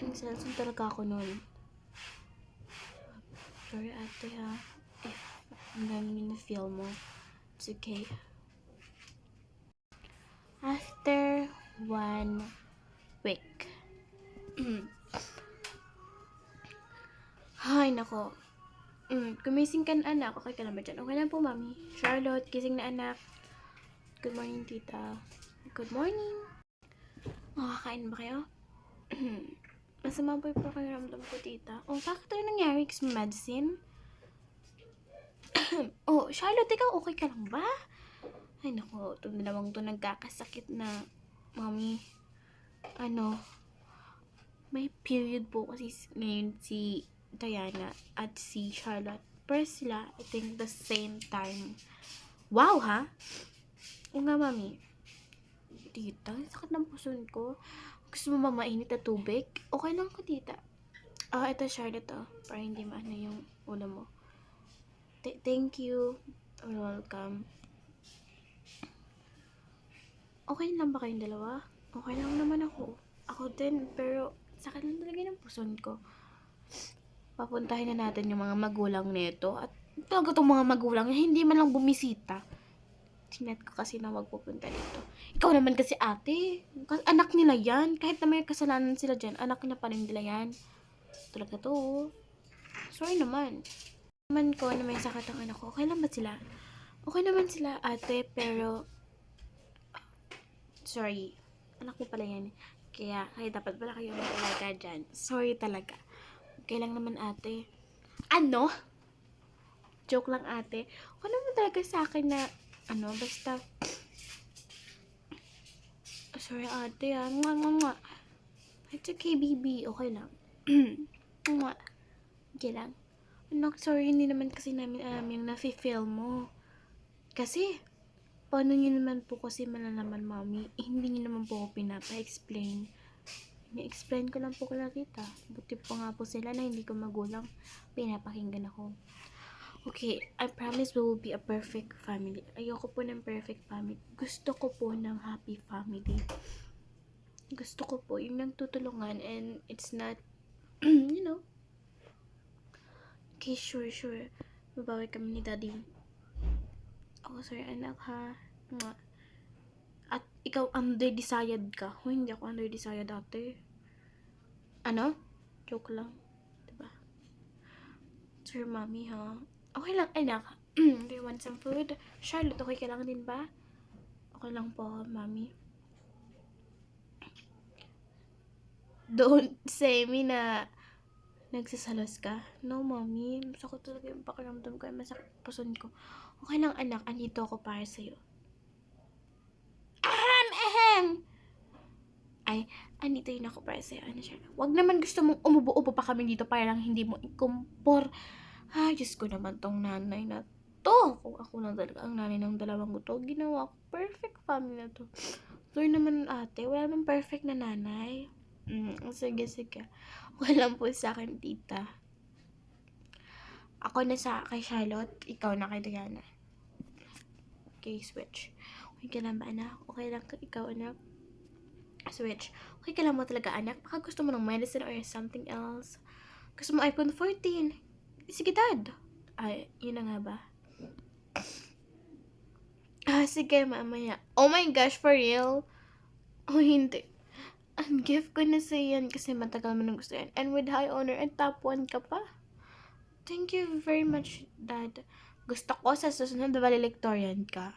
Nagsasalsan talaga ako nun. Sorry ate ha. If ang dami na feel mo. It's okay. After 1 week. Ay, nako. Kumising ka na anak. Okay ka na ba dyan? Okay lang po, mami. Charlotte, gising na anak. Good morning, tita. Good morning. Makakain ba kayo? Masama po yung pakiramdam ko, tita. Bakit tayo nangyari? Kasi medicine? Charlotte, ikaw okay ka lang ba? Ay, nako. Itong dalawang to nagkakasakit na, mami. May period po kasi ngayon si Diana at si Charlotte. Pero sila, I think, the same time. Wow, ha? Oo nga, mami. Tita, sakit ng puson ko. Gusto mo mainit na tubig? Okay lang ko, tita. Ito, Charlotte, para hindi maano yung ulo mo. Thank you. You're welcome. Okay lang ba kayong dalawa? Okay lang naman ako. Ako din, pero sakit lang talaga ng puson ko. Papuntahin na natin yung mga magulang nito. At talaga itong mga magulang hindi man lang bumisita. Sinet ko kasi na wag pupunta dito. Ikaw naman kasi ate. Anak nila yan. Kahit na may kasalanan sila dyan, anak na pa rin nila yan. Talaga to. Sorry naman. Naman ko na may sakit ang anak ko. Okay lang ba sila? Okay naman sila ate, pero sorry. Anak mo pala yan. Kaya dapat pala kayo mag-alaga dyan. Sorry talaga. Okay lang naman ate. Ano? Joke lang ate. Okay naman talaga sa akin na basta sorry ate Mwah. It's okay baby. Okay lang. Mwah. Okay lang. Anak, sorry, hindi naman kasi namin alam yung nafe-feel mo. Kasi paano nyo naman po kasi malalaman, mami? Hindi nyo naman po ako pinapa-explain. Ni-explain ko lang po kala tita. Buti pa nga po sila na hindi ko magulang. Pinapakinggan ako. Okay, I promise we will be a perfect family. Ayoko po ng perfect family. Gusto ko po ng happy family. Gusto ko po yung nagtutulungan and it's not, Okay, sure. Babawi kami ni daddy. Sorry anak ha. At ikaw under-decided ka. Hindi ako under-decided ate. Joke lang. Diba? Sir, mommy ha. Okay lang anak. Do you want some food? Charlotte, okay ka lang din ba? Okay lang po, mami. Don't say me na nagsasalas ka. No, mami. Masakit talaga yung pakiramdam ko. Masakit puson ko. Okay lang anak. Andito ako para sa'yo. Ay, andito yun ako para sa'yo. Wag naman gusto mong umubo-ubo pa kami dito para lang hindi mo ikumpor. Ay, Diyos ko naman tong nanay na to. Kung ako na talaga ang nanay ng dalawang to, ginawa ko. Perfect family na to. Sorry naman ate, wala naman perfect na nanay. Sige. Okay lang po sa akin, tita. Ako na kay Charlotte, ikaw na kay Diana. Okay, switch. Okay ka lang ba, anak? Okay lang ka, ikaw, anak? Switch. Okay ka lang mo talaga, anak? Baka gusto mo ng medicine or something else? Gusto mo iPhone 14? Sige, dad. Ay, yun na nga ba? Sige, mamaya. Oh my gosh, for real? Hindi. Ang gift ko na sa'yo yan kasi matagal mo nang gusto yan. And with high honor, and top 1 ka pa. Thank you very much, dad. Gusto ko sa susunod na valedictorian ka.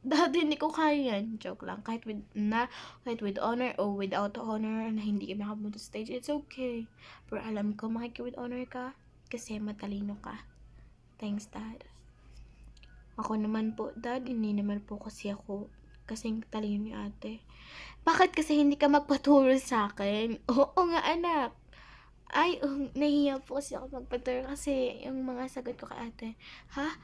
Dad, hindi ko kaya yan. Joke lang. Kahit with honor or without honor na hindi ka makapunta sa stage, it's okay. Pero alam ko, with honor ka kasi matalino ka. Thanks, dad. Ako naman po, dad, hindi naman po kasi ako kasing talino ni ate. Bakit kasi hindi ka magpaturo sa akin? Oo nga, anak. Ay, nahiya po kasi ako magpaturo kasi yung mga sagot ko kay ate. Ha?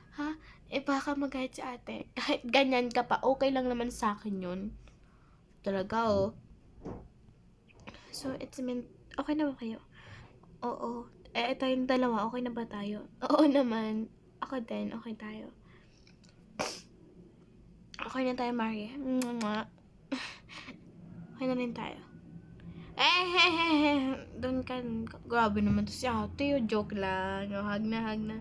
Baka magalit si ate. Kahit ganyan ka pa, okay lang naman sa akin yun. Talaga, So, it's meant, okay na ba kayo? Oo. Ito yung dalawa, okay na ba tayo? Oo naman. Ako din, okay tayo. Okay na tayo, Mari. Okay na rin tayo. Doon ka. Grabe naman to si ate. Joke lang. Hag na.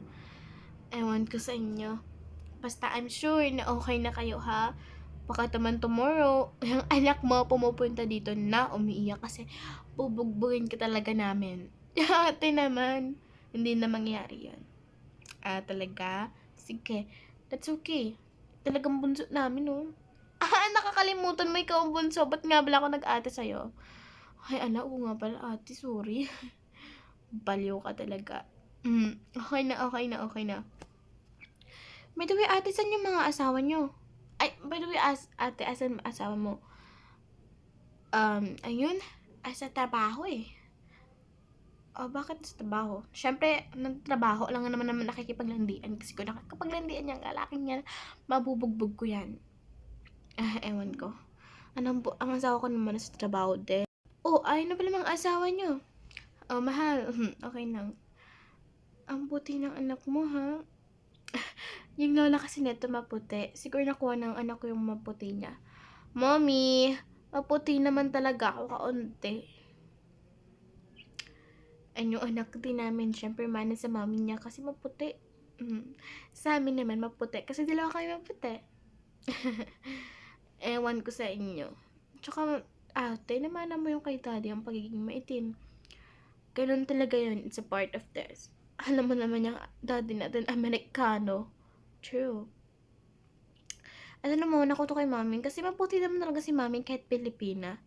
Ewan ko sa inyo. Basta I'm sure na okay na kayo ha. Baka naman tomorrow, yung anak mo pumupunta dito na umiiyak kasi bubugbugin ka talaga namin. Ate naman. Hindi na mangyayari yan. Talaga? Sige. That's okay. Talagang bunso namin, oh. Nakakalimutan mo ikaw ang bunso. Ba't nga bala ako nag-ate sa'yo? Ay, oo nga pala, ate. Sorry. Baliw ka talaga. Okay na. By the way, ate, saan yung mga asawa nyo? Ay, by the way, ate, asan asawa mo? Ayun. Sa trabaho eh. Bakit sa trabaho? Siyempre, nagtrabaho lang naman nakikipaglandian. Kasi kung nakikipaglandian yung lalaking yan, mabubugbog ko yan. Ewan ko. Ang asawa ko naman sa trabaho din. Ayun na pala mga asawa nyo. Mahal. Okay lang. Ang puti ng anak mo, ha? Yung lola kasi neto maputi. Siguro nakuha ng anak ko yung maputi niya. Mommy, maputi naman talaga ako kaunti. Yung anak din namin, syempre mana sa mami niya kasi maputi. Sa amin naman maputi kasi dalawa kayo maputi. Ewan ko sa inyo. Tsaka, ate, namana mo yung kay daddy ang pagiging maitim. Ganun talaga yun. It's a part of this. Alam mo naman yung daddy natin, Amerikano. True. Alam mo, nakuto kay mami kasi maputi naman talaga si mami kahit Pilipina.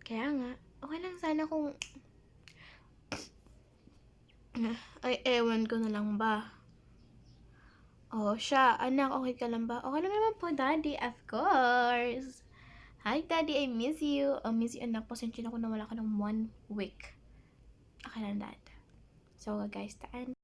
Kaya nga, okay lang sana kung ay, ewan ko na lang ba. Siya, anak, okay ka lang ba? Okay lang naman po, daddy, of course. Hi, daddy, I miss you. Miss you, anak. Pasensya na ko na wala ka ng 1 week. Okay lang, dad. So, guys, taan.